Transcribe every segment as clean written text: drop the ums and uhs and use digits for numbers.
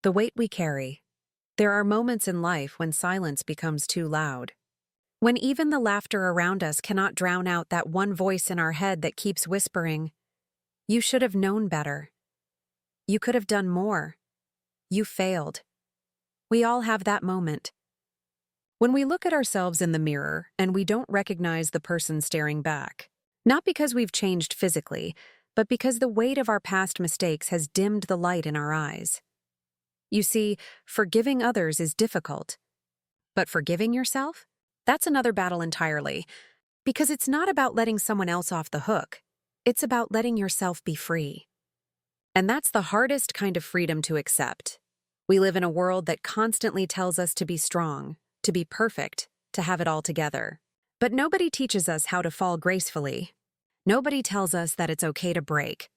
The weight we carry. There are moments in life when silence becomes too loud. When even the laughter around us cannot drown out that one voice in our head that keeps whispering, "You should have known better. You could have done more. You failed." We all have that moment. When we look at ourselves in the mirror and we don't recognize the person staring back. Not because we've changed physically, but because the weight of our past mistakes has dimmed the light in our eyes. You see, forgiving others is difficult. But forgiving yourself? That's another battle entirely. Because it's not about letting someone else off the hook. It's about letting yourself be free. And that's the hardest kind of freedom to accept. We live in a world that constantly tells us to be strong, to be perfect, to have it all together. But nobody teaches us how to fall gracefully. Nobody tells us that it's okay to break.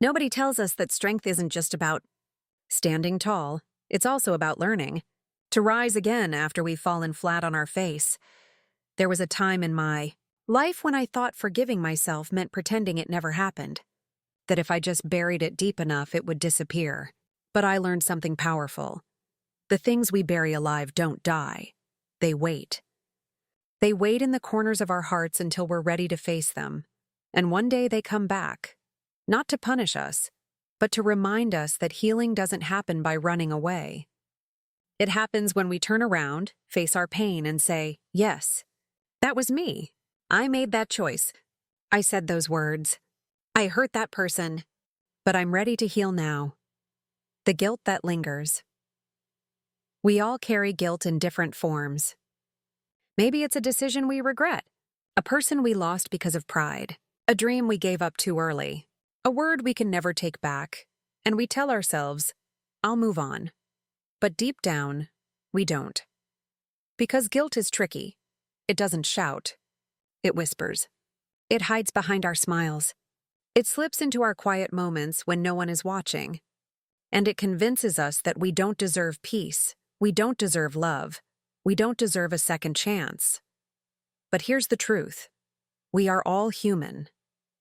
Nobody tells us that strength isn't just about standing tall. It's also about learning to rise again after we've fallen flat on our face. There was a time in my life when I thought forgiving myself meant pretending it never happened, that if I just buried it deep enough, it would disappear. But I learned something powerful. The things we bury alive don't die. They wait. They wait in the corners of our hearts until we're ready to face them. And one day they come back, not to punish us, but to remind us that healing doesn't happen by running away. It happens when we turn around, face our pain, and say, "Yes, that was me. I made that choice. I said those words. I hurt that person. But I'm ready to heal now." The guilt that lingers. We all carry guilt in different forms. Maybe it's a decision we regret, a person we lost because of pride, a dream we gave up too early, a word we can never take back, and we tell ourselves, "I'll move on." But deep down, we don't. Because guilt is tricky. It doesn't shout. It whispers. It hides behind our smiles. It slips into our quiet moments when no one is watching. And it convinces us that we don't deserve peace, we don't deserve love, we don't deserve a second chance. But here's the truth. We are all human.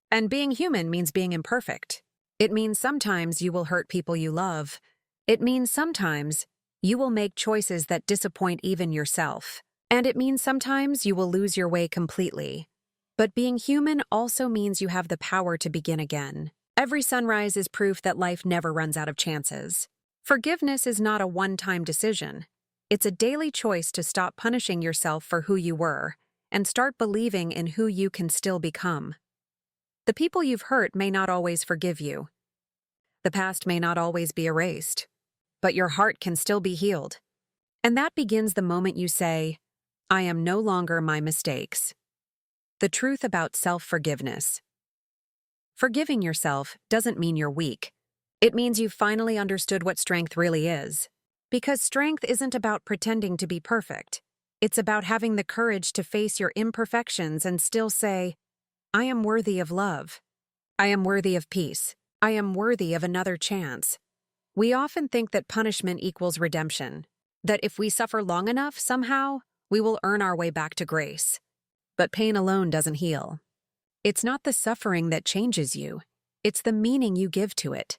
And being human means being imperfect. It means sometimes you will hurt people you love. It means sometimes you will make choices that disappoint even yourself. And it means sometimes you will lose your way completely. But being human also means you have the power to begin again. Every sunrise is proof that life never runs out of chances. Forgiveness is not a one-time decision. It's a daily choice to stop punishing yourself for who you were and start believing in who you can still become. The people you've hurt may not always forgive you. The past may not always be erased, but your heart can still be healed. And that begins the moment you say, "I am no longer my mistakes." The truth about self-forgiveness. Forgiving yourself doesn't mean you're weak. It means you've finally understood what strength really is. Because strength isn't about pretending to be perfect. It's about having the courage to face your imperfections and still say, "I am worthy of love. I am worthy of peace. I am worthy of another chance." We often think that punishment equals redemption, that if we suffer long enough, somehow, we will earn our way back to grace. But pain alone doesn't heal. It's not the suffering that changes you. It's the meaning you give to it.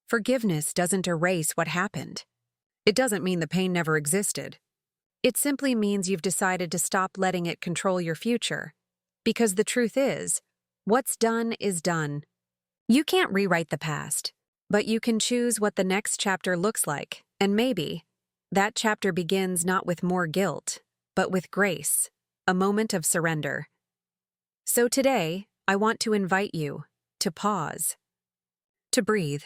Forgiveness doesn't erase what happened. It doesn't mean the pain never existed. It simply means you've decided to stop letting it control your future. Because the truth is, what's done is done. You can't rewrite the past, but you can choose what the next chapter looks like, and maybe that chapter begins not with more guilt, but with grace, a moment of surrender. So today, I want to invite you to pause, to breathe,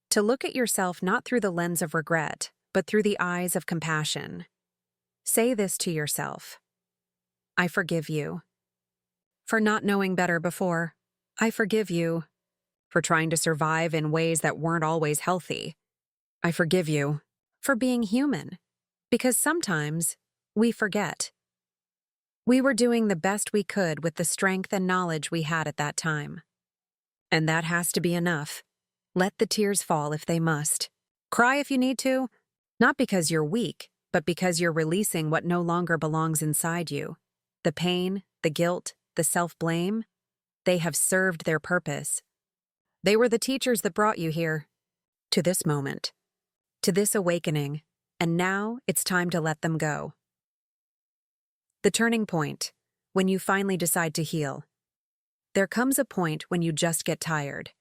to look at yourself not through the lens of regret, but through the eyes of compassion. Say this to yourself. I forgive you. For not knowing better before. I forgive you. For trying to survive in ways that weren't always healthy. I forgive you. For being human. Because sometimes we forget. We were doing the best we could with the strength and knowledge we had at that time. And that has to be enough. Let the tears fall if they must. Cry if you need to, not because you're weak, but because you're releasing what no longer belongs inside you. The pain, the guilt, the self-blame, they have served their purpose. They were the teachers that brought you here, to this moment. to this awakening, and now it's time to let them go. The turning point, when you finally decide to heal. There comes a point when you just get tired.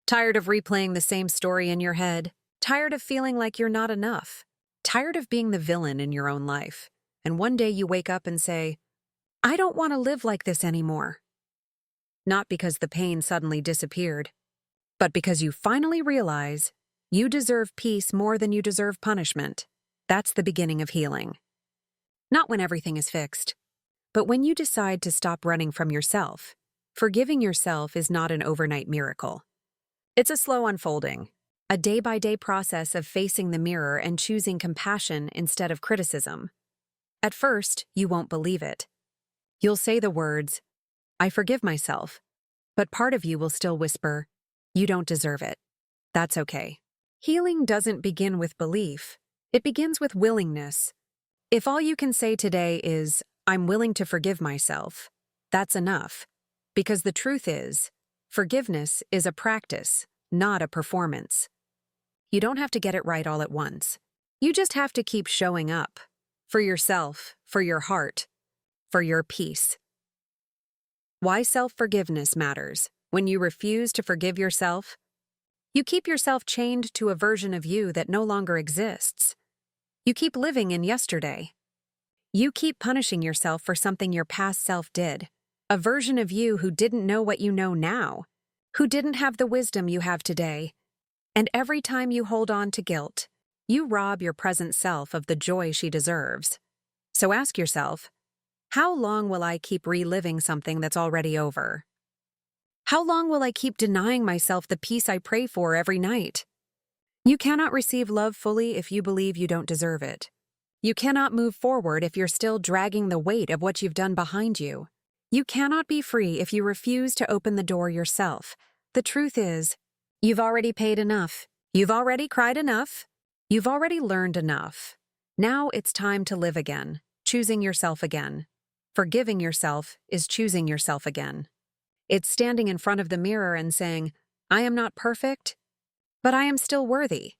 Tired of replaying the same story in your head, tired of feeling like you're not enough, tired of being the villain in your own life. And one day you wake up and say, I don't want to live like this anymore. Not because the pain suddenly disappeared, but because you finally realize you deserve peace more than you deserve punishment. That's the beginning of healing. Not when everything is fixed, but when you decide to stop running from yourself. Forgiving yourself is not an overnight miracle. It's a slow unfolding, a day-by-day process of facing the mirror and choosing compassion instead of criticism. At first, you won't believe it. You'll say the words, I forgive myself, but part of you will still whisper, you don't deserve it. That's okay. Healing doesn't begin with belief. It begins with willingness. If all you can say today is, I'm willing to forgive myself, that's enough. Because the truth is, forgiveness is a practice, not a performance. You don't have to get it right all at once. You just have to keep showing up. For yourself, for your heart, for your peace. Why self-forgiveness matters. When you refuse to forgive yourself, you keep yourself chained to a version of you that no longer exists. You keep living in yesterday. You keep punishing yourself for something your past self did. A version of you who didn't know what you know now, who didn't have the wisdom you have today. And every time you hold on to guilt, you rob your present self of the joy she deserves. So ask yourself, how long will I keep reliving something that's already over? How long will I keep denying myself the peace I pray for every night? You cannot receive love fully if you believe you don't deserve it. You cannot move forward if you're still dragging the weight of what you've done behind you. You cannot be free if you refuse to open the door yourself. The truth is, you've already paid enough. You've already cried enough. You've already learned enough. Now it's time to live again, choosing yourself again. Forgiving yourself is choosing yourself again. It's standing in front of the mirror and saying, I am not perfect, but I am still worthy.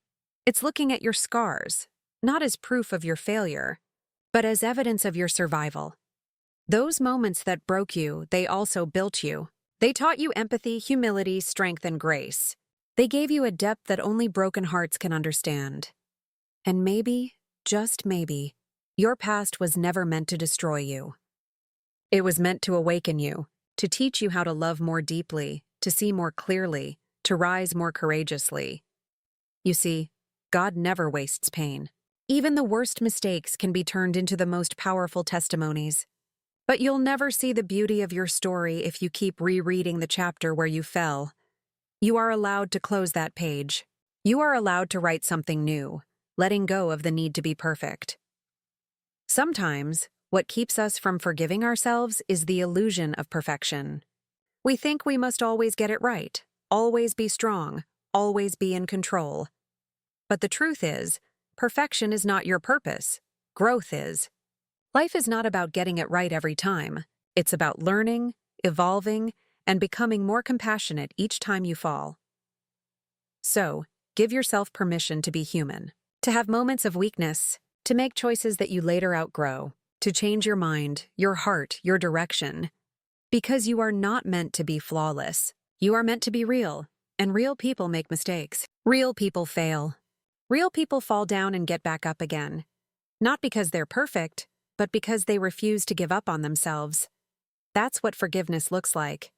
It's looking at your scars, not as proof of your failure, but as evidence of your survival. Those moments that broke you, they also built you. They taught you empathy, humility, strength, and grace. They gave you a depth that only broken hearts can understand. And maybe, just maybe, your past was never meant to destroy you. It was meant to awaken you, to teach you how to love more deeply, to see more clearly, to rise more courageously. You see, God never wastes pain. Even the worst mistakes can be turned into the most powerful testimonies. But you'll never see the beauty of your story if you keep rereading the chapter where you fell. You are allowed to close that page. You are allowed to write something new, letting go of the need to be perfect. Sometimes, what keeps us from forgiving ourselves is the illusion of perfection. We think we must always get it right, always be strong, always be in control. But the truth is, perfection is not your purpose. Growth is. Life is not about getting it right every time. It's about learning, evolving, and becoming more compassionate each time you fall. So, give yourself permission to be human, to have moments of weakness, to make choices that you later outgrow, to change your mind, your heart, your direction. Because you are not meant to be flawless. You are meant to be real, and real people make mistakes. Real people fail. Real people fall down and get back up again. Not because they're perfect, but because they refuse to give up on themselves. That's what forgiveness looks like.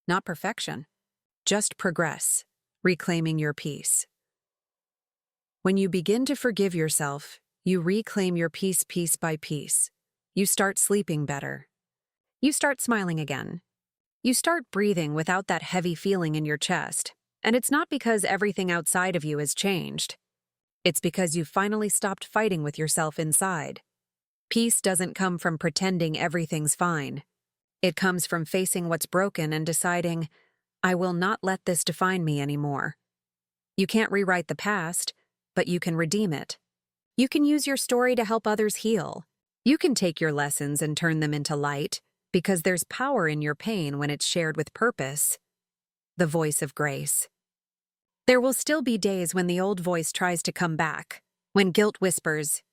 Not perfection, just progress, reclaiming your peace. When you begin to forgive yourself, you reclaim your peace piece by piece. You start sleeping better. You start smiling again. You start breathing without that heavy feeling in your chest. And it's not because everything outside of you has changed. It's because you finally stopped fighting with yourself inside. Peace doesn't come from pretending everything's fine. It comes from facing what's broken and deciding, I will not let this define me anymore. You can't rewrite the past, but you can redeem it. You can use your story to help others heal. You can take your lessons and turn them into light, because there's power in your pain when it's shared with purpose. The voice of grace. There will still be days when the old voice tries to come back, when guilt whispers,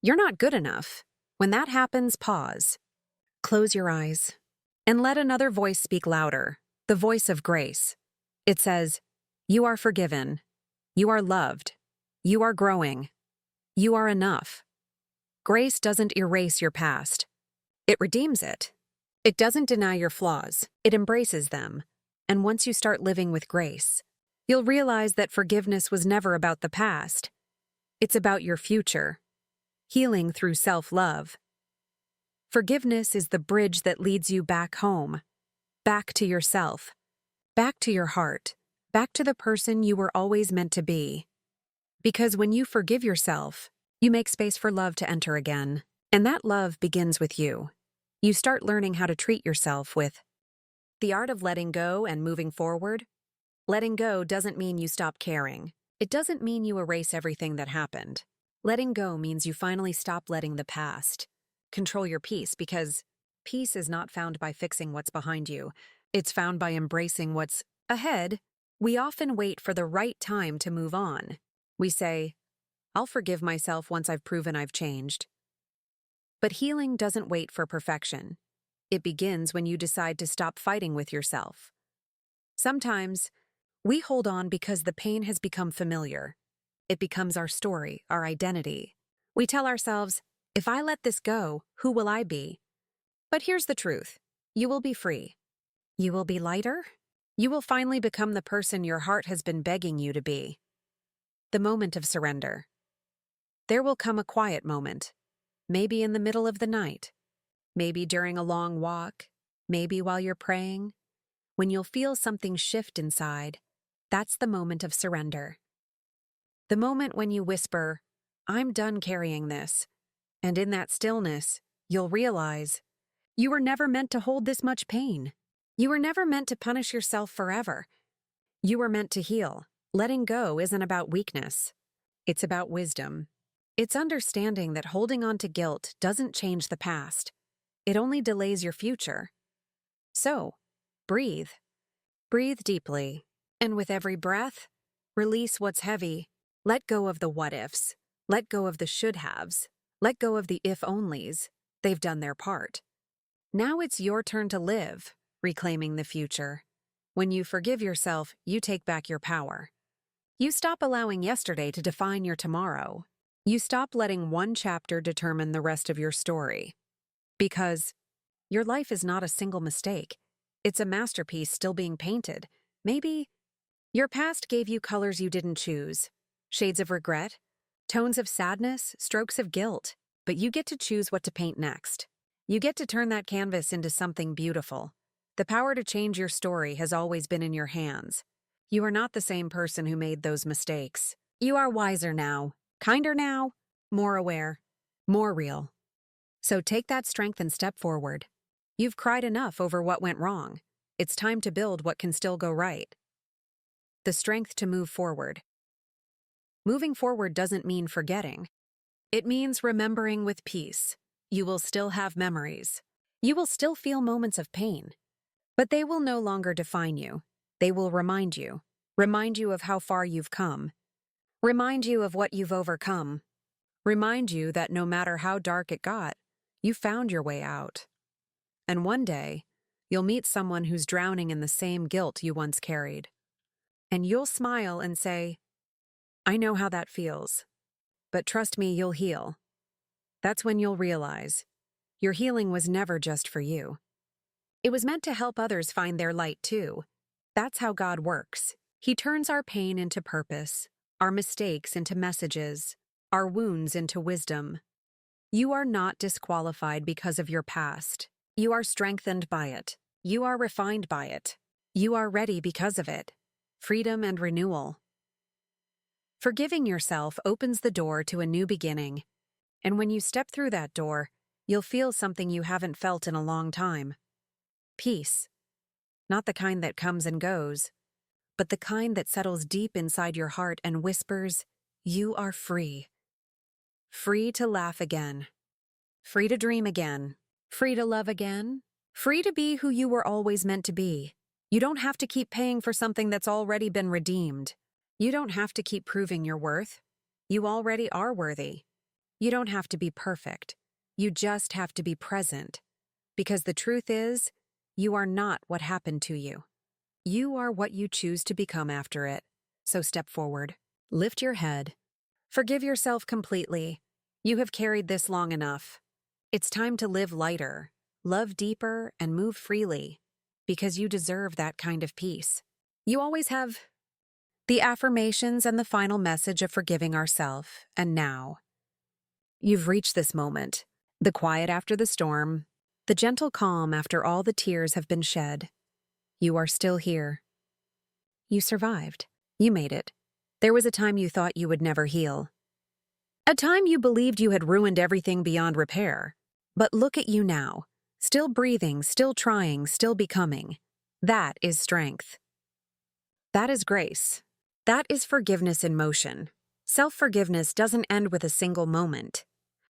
"You're not good enough." When that happens, pause. Close your eyes and let another voice speak louder, the voice of grace. It says, "You are forgiven. You are loved. You are growing. You are enough." Grace doesn't erase your past. It redeems it. It doesn't deny your flaws. It embraces them. And once you start living with grace, you'll realize that forgiveness was never about the past. It's about your future. Healing through self-love. Forgiveness is the bridge that leads you back home, back to yourself, back to your heart, back to the person you were always meant to be. Because when you forgive yourself, you make space for love to enter again. And that love begins with you. You start learning how to treat yourself with the art of letting go and moving forward. Letting go doesn't mean you stop caring. It doesn't mean you erase everything that happened. Letting go means you finally stop letting the past control your peace, because peace is not found by fixing what's behind you. It's found by embracing what's ahead. We often wait for the right time to move on. We say, "I'll forgive myself once I've proven I've changed." But healing doesn't wait for perfection. It begins when you decide to stop fighting with yourself. Sometimes, we hold on because the pain has become familiar. It becomes our story, our identity. We tell ourselves, "If I let this go, who will I be?" But here's the truth. You will be free. You will be lighter. You will finally become the person your heart has been begging you to be. The moment of surrender. There will come a quiet moment, maybe in the middle of the night, maybe during a long walk, maybe while you're praying, when you'll feel something shift inside. That's the moment of surrender. The moment when you whisper, "I'm done carrying this." And in that stillness, you'll realize you were never meant to hold this much pain. You were never meant to punish yourself forever. You were meant to heal. Letting go isn't about weakness. It's about wisdom. It's understanding that holding on to guilt doesn't change the past. It only delays your future. So, breathe. Breathe deeply. And with every breath, release what's heavy. Let go of the what-ifs. Let go of the should-haves. Let go of the if-onlys. They've done their part. Now it's your turn to live, reclaiming the future. When you forgive yourself, you take back your power. You stop allowing yesterday to define your tomorrow. You stop letting one chapter determine the rest of your story. Because your life is not a single mistake. It's a masterpiece still being painted. Maybe your past gave you colors you didn't choose, shades of regret, tones of sadness, strokes of guilt, but you get to choose what to paint next. You get to turn that canvas into something beautiful. The power to change your story has always been in your hands. You are not the same person who made those mistakes. You are wiser now, kinder now, more aware, more real. So take that strength and step forward. You've cried enough over what went wrong. It's time to build what can still go right. The strength to move forward. Moving forward doesn't mean forgetting. It means remembering with peace. You will still have memories. You will still feel moments of pain. But they will no longer define you. They will remind you of how far you've come. Remind you of what you've overcome. Remind you that no matter how dark it got, you found your way out. And one day, you'll meet someone who's drowning in the same guilt you once carried. And you'll smile and say, "I know how that feels. But trust me, you'll heal." That's when you'll realize your healing was never just for you. It was meant to help others find their light too. That's how God works. He turns our pain into purpose, our mistakes into messages, our wounds into wisdom. You are not disqualified because of your past. You are strengthened by it. You are refined by it. You are ready because of it. Freedom and renewal. Forgiving yourself opens the door to a new beginning. And when you step through that door, you'll feel something you haven't felt in a long time. Peace. Not the kind that comes and goes, but the kind that settles deep inside your heart and whispers, "You are free." Free to laugh again. Free to dream again. Free to love again. Free to be who you were always meant to be. You don't have to keep paying for something that's already been redeemed. You don't have to keep proving your worth. You already are worthy. You don't have to be perfect. You just have to be present. Because the truth is, you are not what happened to you. You are what you choose to become after it. So step forward. Lift your head. Forgive yourself completely. You have carried this long enough. It's time to live lighter, love deeper, and move freely. Because you deserve that kind of peace. You always have. The affirmations and the final message of forgiving ourselves, and now. You've reached this moment. The quiet after the storm. The gentle calm after all the tears have been shed. You are still here. You survived. You made it. There was a time you thought you would never heal. A time you believed you had ruined everything beyond repair. But look at you now. Still breathing, still trying, still becoming. That is strength. That is grace. That is forgiveness in motion. Self-forgiveness doesn't end with a single moment.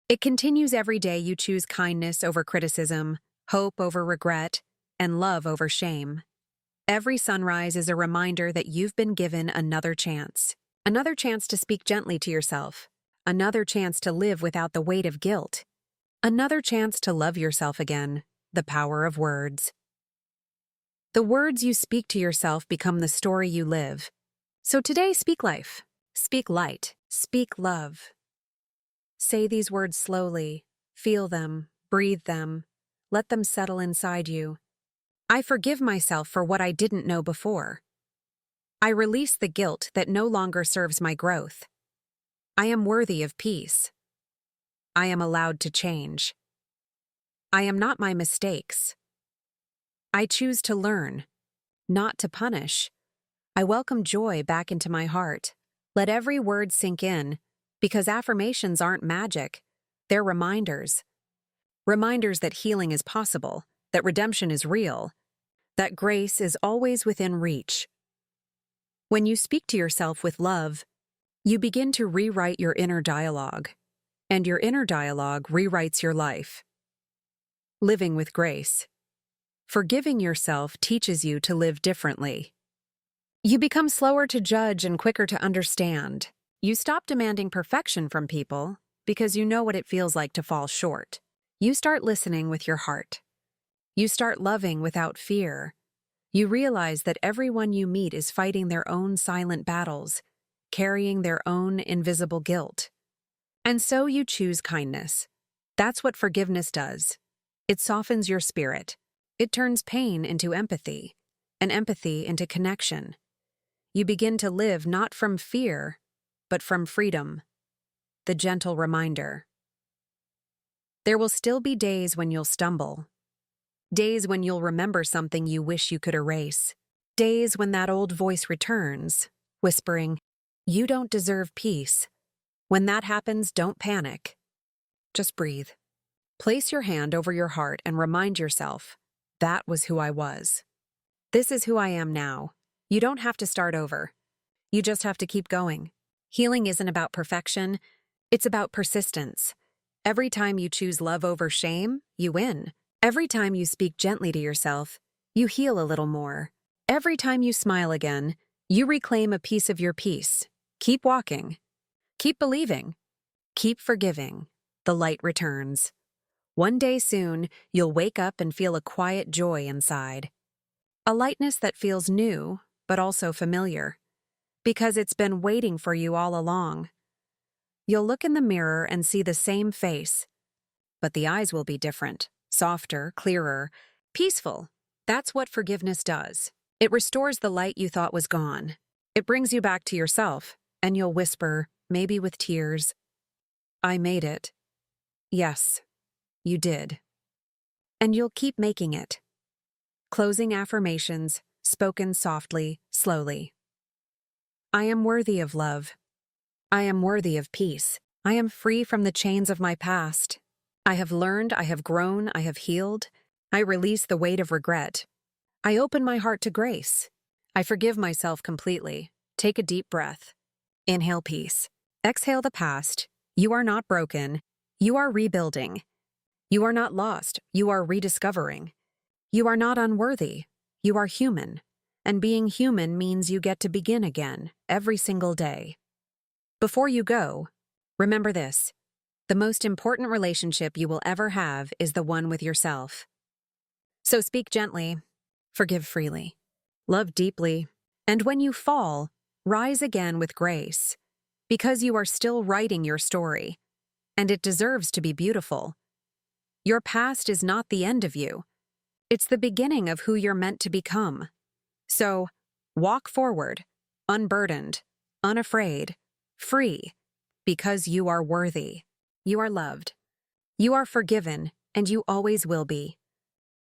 It continues every day you choose kindness over criticism, hope over regret, and love over shame. Every sunrise is a reminder that you've been given another chance. Another chance to speak gently to yourself. Another chance to live without the weight of guilt. Another chance to love yourself again. The power of words. The words you speak to yourself become the story you live. So today, speak life. Speak light. Speak love. Say these words slowly. Feel them. Breathe them. Let them settle inside you. I forgive myself for what I didn't know before. I release the guilt that no longer serves my growth. I am worthy of peace. I am allowed to change. I am not my mistakes. I choose to learn, not to punish. I welcome joy back into my heart. Let every word sink in, because affirmations aren't magic. They're reminders. Reminders that healing is possible, that redemption is real, that grace is always within reach. When you speak to yourself with love, you begin to rewrite your inner dialogue, and your inner dialogue rewrites your life. Living with grace. Forgiving yourself teaches you to live differently. You become slower to judge and quicker to understand. You stop demanding perfection from people because you know what it feels like to fall short. You start listening with your heart. You start loving without fear. You realize that everyone you meet is fighting their own silent battles, carrying their own invisible guilt. And so you choose kindness. That's what forgiveness does. It softens your spirit. It turns pain into empathy, and empathy into connection. You begin to live not from fear, but from freedom. The gentle reminder. There will still be days when you'll stumble. Days when you'll remember something you wish you could erase. Days when that old voice returns, whispering, "You don't deserve peace." When that happens, don't panic. Just breathe. Place your hand over your heart and remind yourself, that was who I was. This is who I am now. You don't have to start over. You just have to keep going. Healing isn't about perfection. It's about persistence. Every time you choose love over shame, you win. Every time you speak gently to yourself, you heal a little more. Every time you smile again, you reclaim a piece of your peace. Keep walking. Keep believing. Keep forgiving. The light returns. One day soon, you'll wake up and feel a quiet joy inside. A lightness that feels new, but also familiar. Because it's been waiting for you all along. You'll look in the mirror and see the same face. But the eyes will be different, softer, clearer, peaceful. That's what forgiveness does. It restores the light you thought was gone. It brings you back to yourself, and you'll whisper, maybe with tears, "I made it." Yes, you did. And you'll keep making it. Closing affirmations, spoken softly, slowly. I am worthy of love. I am worthy of peace. I am free from the chains of my past. I have learned, I have grown, I have healed. I release the weight of regret. I open my heart to grace. I forgive myself completely. Take a deep breath. Inhale peace. Exhale the past. You are not broken. You are rebuilding. You are not lost. You are rediscovering. You are not unworthy. You are human. and being human means you get to begin again every single day. Before you go, remember this: the most important relationship you will ever have is the one with yourself. So speak gently, forgive freely, love deeply, and when you fall, rise again with grace, because you are still writing your story, and it deserves to be beautiful. Your past is not the end of you. It's the beginning of who you're meant to become. So, walk forward, unburdened, unafraid, free, because you are worthy. You are loved. You are forgiven, and you always will be.